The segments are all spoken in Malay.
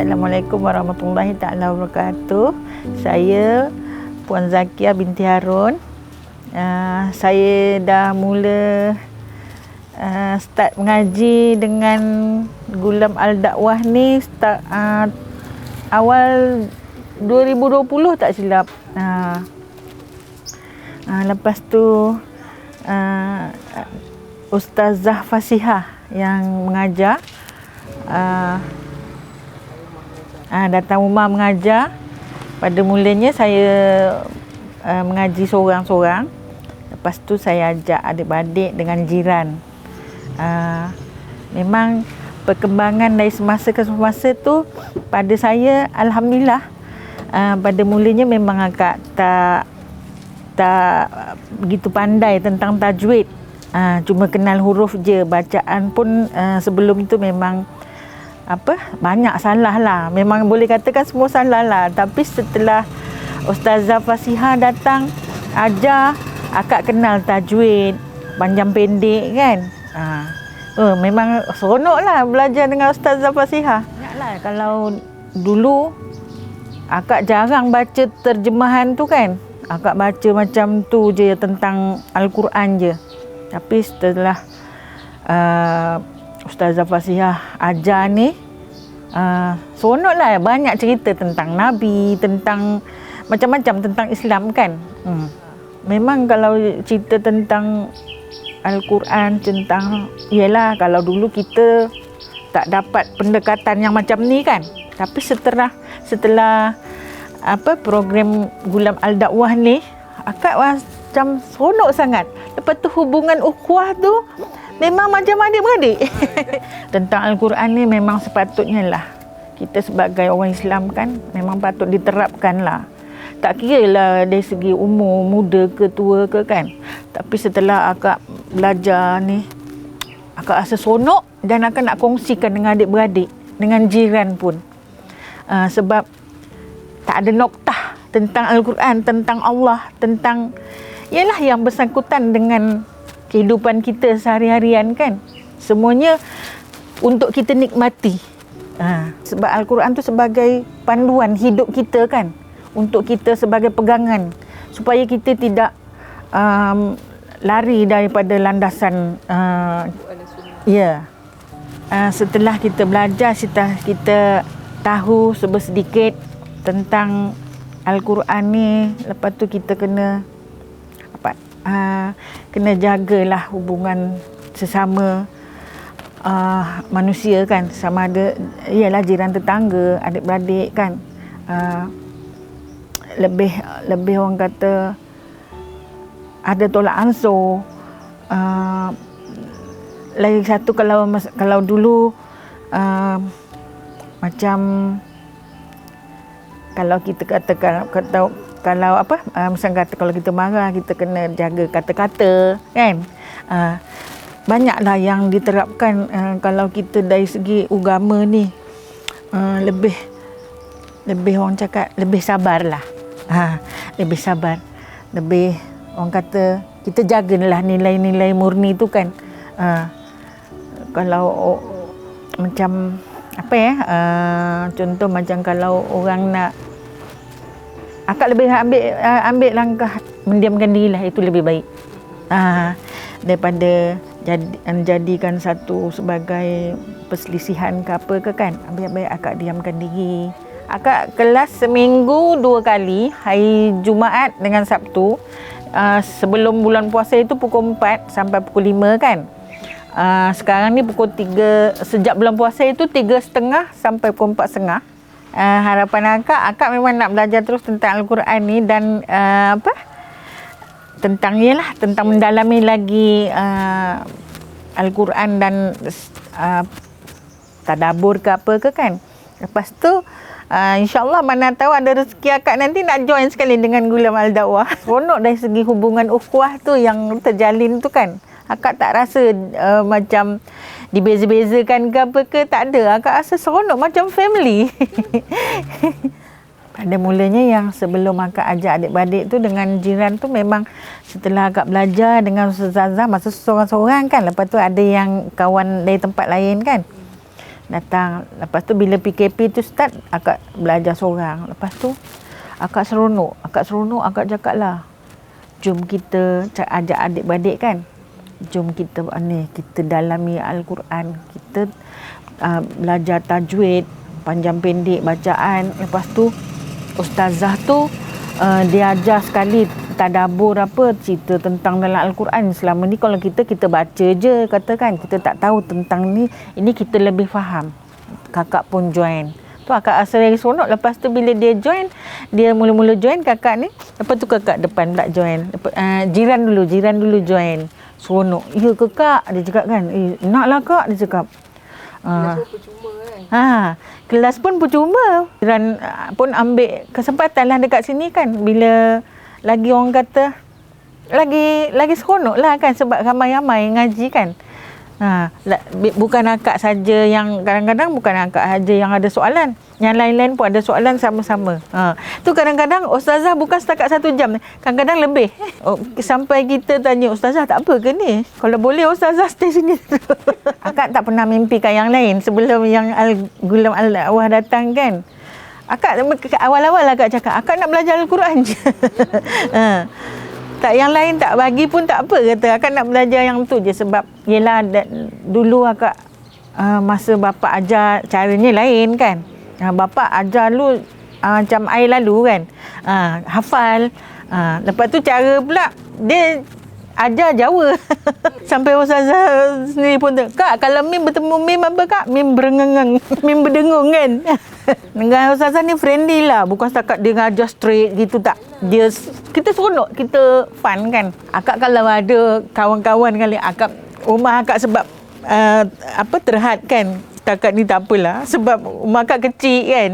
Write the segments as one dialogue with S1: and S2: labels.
S1: Assalamualaikum warahmatullahi taala wabarakatuh. Saya Puan Zakia binti Harun. Saya dah mula start mengaji dengan Gulam Al-Dakwah ni start awal 2020 tak silap. Lepas tu Ustazah Fasihah yang mengajar, datang rumah mengajar. Pada mulanya saya mengaji seorang-seorang. Lepas tu saya ajak adik-adik dengan jiran. Memang perkembangan dari semasa ke semasa tu pada saya, alhamdulillah, pada mulanya memang agak tak begitu pandai tentang tajwid. Cuma kenal huruf je. Bacaan pun sebelum itu memang banyak salah lah. Memang boleh katakan semua salah lah. Tapi setelah Ustazah Fasihah datang ajar, akak kenal tajwid panjang pendek kan. Memang seronok lah belajar dengan Ustazah Fasihah. Ingatlah kalau dulu akak jarang baca terjemahan tu kan. Akak baca macam tu je tentang Al-Quran je. Tapi setelah Ustazah Fasihah ajar ni, seronok lah. Banyak cerita tentang Nabi, tentang macam-macam tentang Islam kan. Memang kalau cerita tentang Al-Quran, tentang, yelah kalau dulu kita tak dapat pendekatan yang macam ni kan. Tapi setelah program Gulam Al-Dakwah ni, akak macam seronok sangat. Lepas tu hubungan ukhuwah tu memang macam adik-beradik. Tentang Al-Quran ni memang sepatutnya lah kita sebagai orang Islam kan memang patut diterapkan lah. Tak kira lah dari segi umur, muda ke tua ke kan. Tapi setelah akak belajar ni, akak rasa seronok dan akak nak kongsikan dengan adik-beradik, dengan jiran pun. Sebab tak ada noktah tentang Al-Quran, tentang Allah, tentang ialah yang bersangkutan dengan kehidupan kita sehari-harian kan. Semuanya untuk kita nikmati. Sebab Al-Quran tu sebagai panduan hidup kita kan. Untuk kita sebagai pegangan. Supaya kita tidak lari daripada landasan. Setelah kita belajar, kita tahu sedikit tentang Al-Quran ni. Lepas tu kita kena jagalah hubungan sesama manusia kan. Sama ada ialah jiran tetangga, adik-beradik kan. Lebih orang kata ada tolak ansur. Lagi satu kalau dulu macam kalau kita katakan misalnya kata kalau kita marah, kita kena jaga kata-kata kan. Banyaklah yang diterapkan kalau kita dari segi agama ni, lebih orang cakap lebih sabarlah. Lebih sabar. Lebih orang kata kita jagalah nilai-nilai murni tu kan. Kalau macam contoh macam kalau orang nak, akak lebih ambil langkah mendiamkan dirilah, itu lebih baik. Daripada jadikan satu sebagai perselisihan ke apa ke kan. Baik-baik akak diamkan diri. Akak kelas seminggu 2 kali, hari Jumaat dengan Sabtu. Sebelum bulan puasa itu pukul 4 sampai pukul 5 kan. Sekarang ni pukul 3, sejak bulan puasa itu 3.30 sampai pukul 4.30. Harapan akak memang nak belajar terus tentang Al-Quran ni dan tentang mendalami lagi Al-Quran dan tadabbur ke apa ke kan. Lepas tu InsyaAllah mana tahu ada rezeki akak nanti nak join sekali dengan Gulam Al-Dakwah. Seronok dari segi hubungan ukhuwah tu yang terjalin tu kan. Akak tak rasa macam dibeza-bezakan ke apa ke, tak ada. Akak rasa seronok macam family. Pada mulanya yang sebelum akak ajak adik-beradik tu dengan jiran tu, memang setelah akak belajar dengan Ustazah, masa seorang-seorang kan. Lepas tu ada yang kawan dari tempat lain kan. Datang. Lepas tu bila PKP tu start, akak belajar seorang. Lepas tu akak seronok. Akak cakap lah, jom kita ajak adik-beradik kan. Jom kita kita dalami Al-Quran. Kita belajar tajwid, panjang pendek bacaan. Lepas tu ustazah tu dia ajar sekali tadabbur cerita tentang dalam Al-Quran. Selama ni kalau kita baca je katakan, kita tak tahu tentang ni. Ini kita lebih faham. Kakak pun join. Tu akak rasa lagi seronok. Lepas tu bila dia join, dia mula-mula join kakak ni. Lepas tu kakak depan pula join. Jiran dulu join. Seronok. Ya ke kak? Dia cakap kan. Naklah kak, dia cakap.
S2: Kelas pun percuma kan?
S1: Kelas pun percuma. Jiran pun ambil kesempatan lah dekat sini kan. Bila lagi orang kata lagi seronok lah kan, sebab ramai-ramai ngaji kan. Bukan akak saja yang kadang-kadang, bukan akak saja yang ada soalan, yang lain-lain pun ada soalan sama-sama. Tu kadang-kadang ustazah bukan setakat 1 jam, kadang-kadang lebih. Sampai kita tanya, ustazah tak apa ke ni? Kalau boleh ustazah stay sini. Akak tak pernah mimpikan yang lain sebelum yang Gulam Al-Dakwah datang kan. Akak awal-awal akak cakap, akak nak belajar Al-Quran je. Tak, yang lain tak bagi pun tak apa, kata akak nak belajar yang tu je. Sebab yelah dulu akak masa bapa ajar caranya lain kan. Bapa ajar dulu macam air lalu kan, hafal. Lepas tu cara pula dia ajar Jawa. Sampai ustazah sendiri pun kak, kalau Mim bertemu Mim apa kak? Mim berengang, Mim berdengung kan. Dengan ustazah ni friendly lah, bukan setakat dia ngajar straight gitu, tak. Kita seronok, kita fun kan. Akak kalau ada kawan-kawan kali, akak rumah akak sebab terhad kan. Setakat ni tak apalah, sebab rumah akak kecil kan.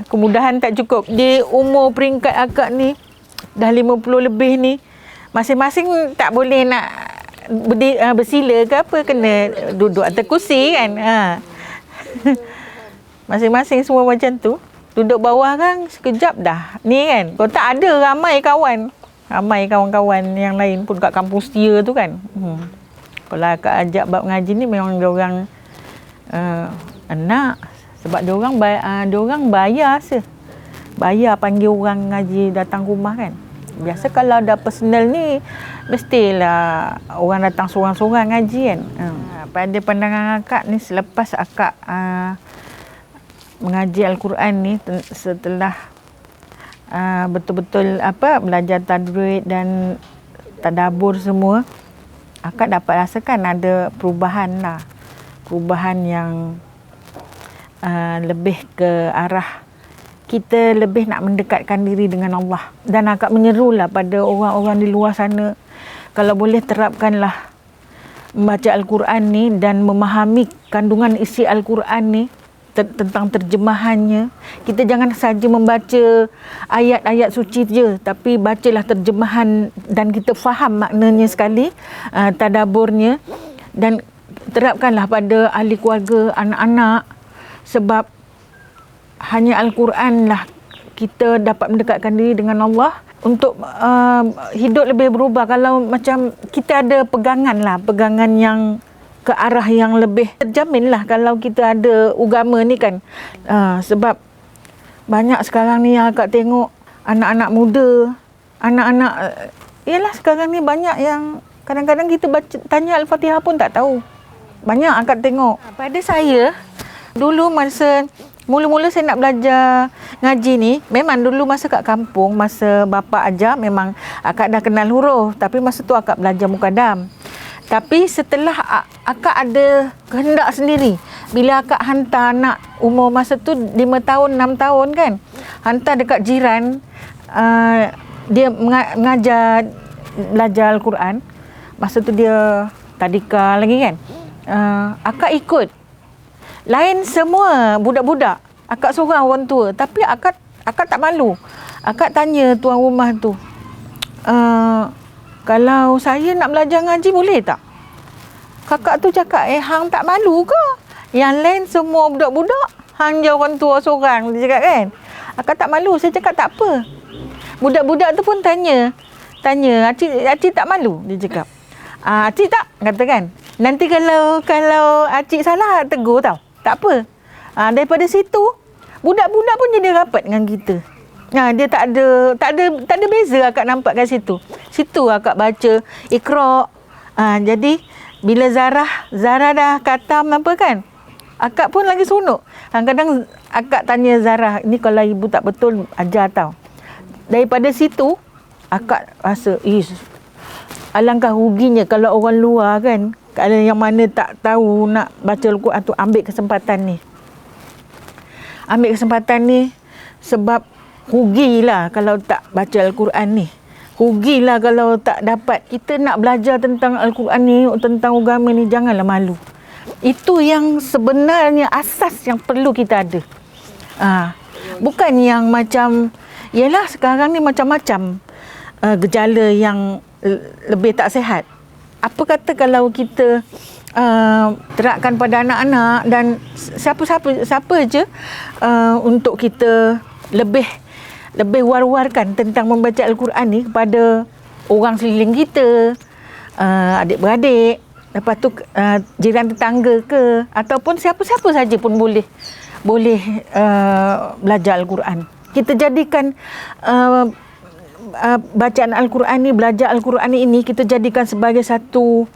S1: Kemudahan tak cukup. Di umur peringkat akak ni dah 50 lebih ni, masing-masing tak boleh nak bersila ke apa, kena duduk atas kursi kan. Masing-masing semua macam tu. Duduk bawah kan sekejap dah ni kan. Kalau tak ada ramai kawan-kawan yang lain pun kat kampus dia tu kan. Kalau akak ajak bab ngaji ni memang diorang nak, sebab diorang bayar bayar panggil orang ngaji datang rumah kan. Biasa kalau ada personal ni, mestilah orang datang seorang-seorang ngaji kan. Pada pandangan akak ni, selepas akak mengaji Al-Quran ni, setelah betul-betul belajar tajwid dan tadabbur semua, akak dapat rasakan ada perubahan yang lebih ke arah kita lebih nak mendekatkan diri dengan Allah. Dan akak menyerulah pada orang-orang di luar sana, kalau boleh terapkanlah membaca Al-Quran ni dan memahami kandungan isi Al-Quran ni, tentang terjemahannya. Kita jangan saja membaca ayat-ayat suci je, tapi bacalah terjemahan dan kita faham maknanya sekali, tadabburnya, dan terapkanlah pada ahli keluarga, anak-anak. Sebab hanya Al-Quran lah kita dapat mendekatkan diri dengan Allah untuk hidup lebih berubah. Kalau macam kita ada pegangan yang ke arah yang lebih terjamin lah kalau kita ada agama ni kan. Sebab banyak sekarang ni yang akak tengok anak-anak muda, yalah sekarang ni banyak yang kadang-kadang kita tanya Al-Fatihah pun tak tahu. Banyak akak tengok. Pada saya, dulu masa mula-mula saya nak belajar ngaji ni, memang dulu masa kat kampung, masa bapa ajar, memang akak dah kenal huruf. Tapi masa tu akak belajar mukadam. Tapi setelah akak ada kehendak sendiri, bila akak hantar anak umur masa tu 5 tahun, 6 tahun kan, hantar dekat jiran, dia mengajar, belajar Al-Quran. Masa tu dia tadika lagi kan. Akak ikut. Lain semua budak-budak. Akak seorang orang tua. Tapi akak tak malu. Akak tanya tuan rumah tu, kalau saya nak belajar ngaji boleh tak? Kakak tu cakap, hang tak malu ke? Yang lain semua budak-budak, hang je orang tua seorang. Dia cakap kan. Akak tak malu. Saya cakap tak apa. Budak-budak tu pun tanya, Acik tak malu? Dia cakap. Acik tak? Kata kan. Nanti kalau Acik salah, tegur tau. Tak apa. Daripada situ budak-budak pun jadi rapat dengan kita. Dia tak ada beza akak nampak kat situ. Situ akak baca Iqra. Jadi bila Zara dah khatam apa kan, akak pun lagi seronok. Kadang akak tanya Zara, ni kalau ibu tak betul ajar tau. Daripada situ akak rasa alangkah ruginya kalau orang luar kan, kalau yang mana tak tahu nak baca Al-Quran tu, ambil kesempatan ni sebab rugilah kalau tak baca Al-Quran ni. Rugilah kalau tak dapat. Kita nak belajar tentang Al-Quran ni, tentang agama ni, janganlah malu. Itu yang sebenarnya asas yang perlu kita ada. Bukan yang macam, yelah sekarang ni macam-macam gejala yang lebih tak sihat. Apa kata kalau kita terapkan pada anak-anak dan siapa je untuk kita lebih war-warkan tentang membaca Al-Quran ni kepada orang sekeliling kita, adik-beradik, lepas tu jiran tetangga ke, ataupun siapa-siapa saja pun boleh belajar Al-Quran. Kita jadikan bacaan Al-Quran ni, belajar Al-Quran ini kita jadikan sebagai satu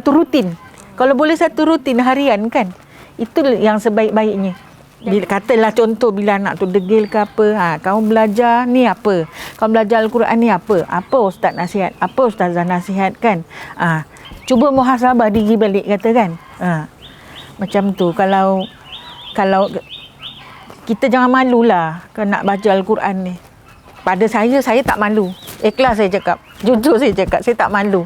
S1: rutin. Kalau boleh satu rutin harian kan, itu yang sebaik-baiknya. Bila katalah contoh bila anak tu degil ke apa, kau belajar ni apa, kau belajar Al-Quran ni apa ustaz nasihat, apa ustazah nasihat kan, cuba muhasabah diri balik kata kan. Macam tu. Kalau kita jangan malulah kalau nak baca Al-Quran ni. Pada saya tak malu, ikhlas saya cakap, jujur saya cakap, saya tak malu.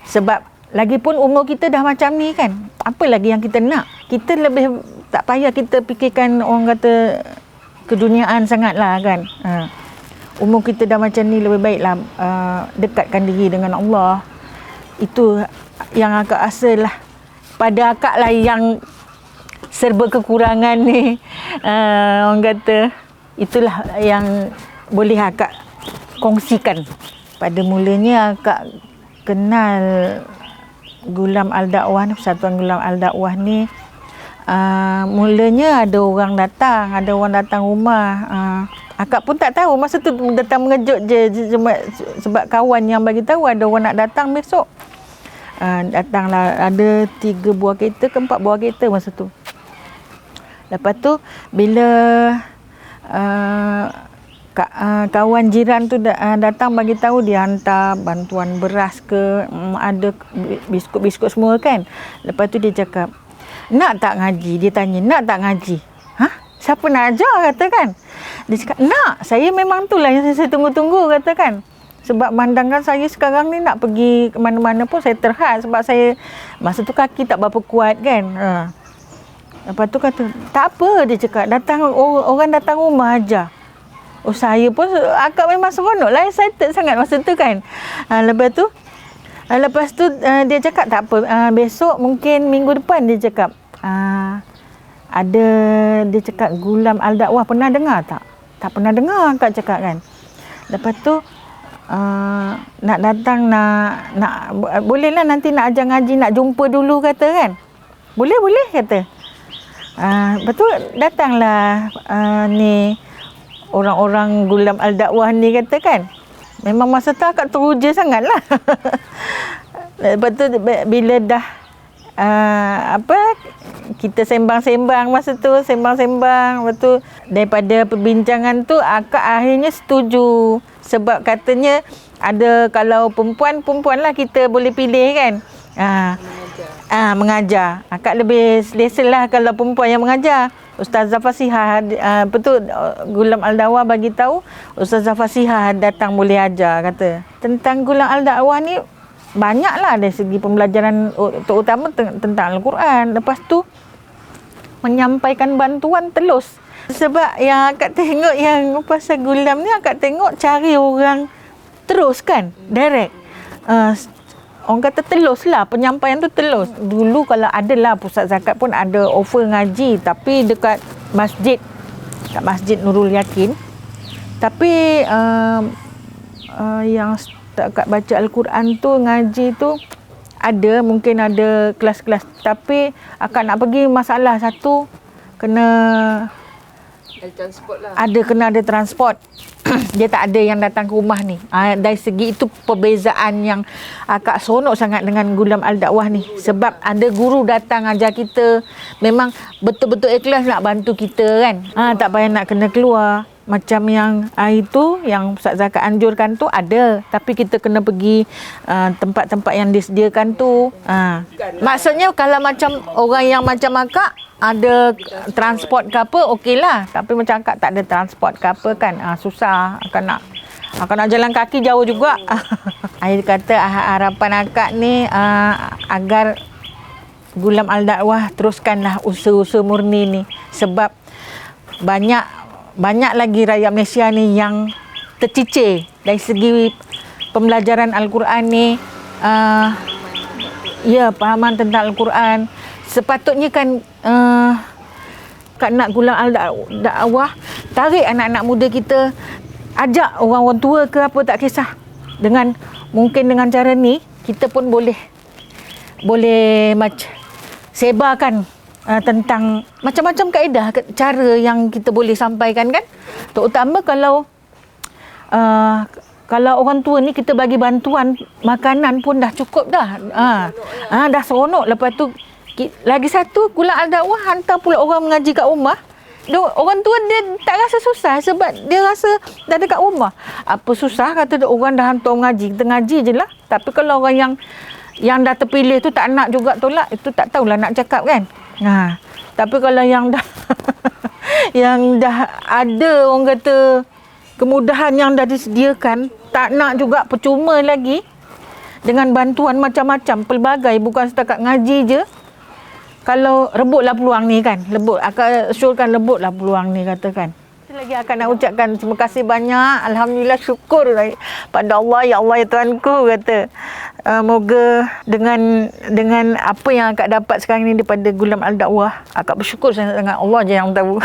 S1: Sebab lagipun umur kita dah macam ni kan, apa lagi yang kita nak? Kita lebih tak payah kita fikirkan orang kata keduniaan sangatlah kan. Umur kita dah macam ni, lebih baiklah dekatkan diri dengan Allah. Itu yang akak rasa lah, pada akak lah yang serba kekurangan ni. Orang kata itulah yang boleh akak kongsikan. Pada mulanya akak kenal Gulam Al-Dakwah ni, Persatuan Gulam Al-Dakwah ni, mulanya ada orang datang rumah. Akak pun tak tahu, masa tu datang mengejut je sebab kawan yang bagi tahu ada orang nak datang besok. Datanglah, ada 3 buah kereta ke 4 buah kereta masa tu. Lepas tu bila kawan jiran tu datang bagi tahu, dia hantar bantuan beras ke, ada biskut-biskut semua kan. Lepas tu dia cakap, nak tak ngaji? Dia tanya, nak tak ngaji? Siapa nak ajar kata kan? Dia cakap, nak. Saya memang itulah yang saya tunggu-tunggu kata kan. Sebab mandangkan saya sekarang ni nak pergi ke mana-mana pun saya terhad, sebab saya masa tu kaki tak berapa kuat kan. Lepas tu kata, tak apa, dia cakap, orang datang rumah ajar. Saya pun, akak memang seronok lah, excited sangat masa tu kan. Lepas tu dia cakap tak apa, besok mungkin minggu depan, dia cakap ada, dia cakap Gulam Al-Dakwah, pernah dengar tak? Tak pernah dengar akak cakap kan. Lepas tu nak datang, nak bolehlah nanti nak ajar ngaji, nak jumpa dulu kata kan. Boleh kata. Lepas tu datanglah ni orang-orang Gulam Al-Dakwah ni kata kan. Memang masa tu akak teruja sangat lah. Lepas tu bila dah kita sembang-sembang masa tu, lepas tu daripada perbincangan tu akak akhirnya setuju. Sebab katanya ada, kalau perempuan lah kita boleh pilih kan. Mengajar. Akak lebih selesa lah kalau perempuan yang mengajar. Ustazah Fasihah, Gulam Al-Dakwah bagi tahu Ustazah Fasihah datang boleh ajar kata. Tentang Gulam Al-Dakwah ni banyaklah dari segi pembelajaran, terutama tentang Al-Quran. Lepas tu menyampaikan bantuan telus. Sebab yang akak tengok yang pasal Gulam ni, akak tengok cari orang terus kan, direct. Orang kata telus lah, penyampaian tu telus. Dulu kalau adalah pusat zakat pun ada offer ngaji, tapi dekat masjid, kat Masjid Nurul Yakin. Tapi yang setakat baca Al-Quran tu, ngaji tu, ada, mungkin ada kelas-kelas, tapi akak nak pergi masalah satu, kena
S2: Ada transport lah.
S1: kena ada transport. Dia tak ada yang datang ke rumah ni. Dari segi itu perbezaan yang akak seronok sangat dengan Gulam Al-Dakwah ni. Sebab ada guru datang ajar kita, memang betul-betul ikhlas nak bantu kita kan. Tak payah nak kena keluar. Macam yang itu yang Ustaz Zakat anjurkan tu ada, tapi kita kena pergi tempat-tempat yang disediakan tu. Maksudnya kalau macam orang yang macam akak ada transport ke apa, okeylah. Tapi macam akak tak ada transport ke apa kan, susah. Akak nak jalan kaki jauh juga. Saya kata harapan akak ni agar Gulam Al-Dakwah teruskanlah usaha-usaha murni ni. Sebab banyak lagi rakyat Malaysia ni yang tercicir dari segi pembelajaran Al-Quran ni. Pahaman tentang Al-Quran. Sepatutnya kan Kak nak Gulam Al-Dakwah tarik anak-anak muda kita, ajak orang tua ke apa, tak kisah. Mungkin dengan cara ni kita pun boleh sebarkan tentang macam-macam kaedah, cara yang kita boleh sampaikan kan. Terutama kalau orang tua ni kita bagi bantuan makanan pun dah cukup dah. Dah seronok. Lepas tu lagi satu, Gulam Al-Dakwah hantar pula orang mengaji kat rumah. Orang tua dia tak rasa susah sebab dia rasa dah dekat rumah. Apa susah kata orang dah hantar mengaji, kita ngaji je lah. Tapi kalau orang yang dah terpilih tu tak nak juga tolak, itu tak tahulah nak cakap kan. Tapi kalau yang dah yang dah ada orang kata kemudahan yang dah disediakan, tak nak juga, percuma lagi. Dengan bantuan macam-macam, pelbagai, bukan setakat ngaji je. Kalau rebutlah peluang ni kan, akak syorkan rebutlah peluang ni katakan. Lagi akan nak ucapkan terima kasih banyak. Alhamdulillah, syukur pada Allah. Ya Allah, ya Tuhanku, kata. Moga dengan apa yang akak dapat sekarang ni daripada Gulam Al-Dakwah, akak bersyukur sangat. Allah je yang tahu.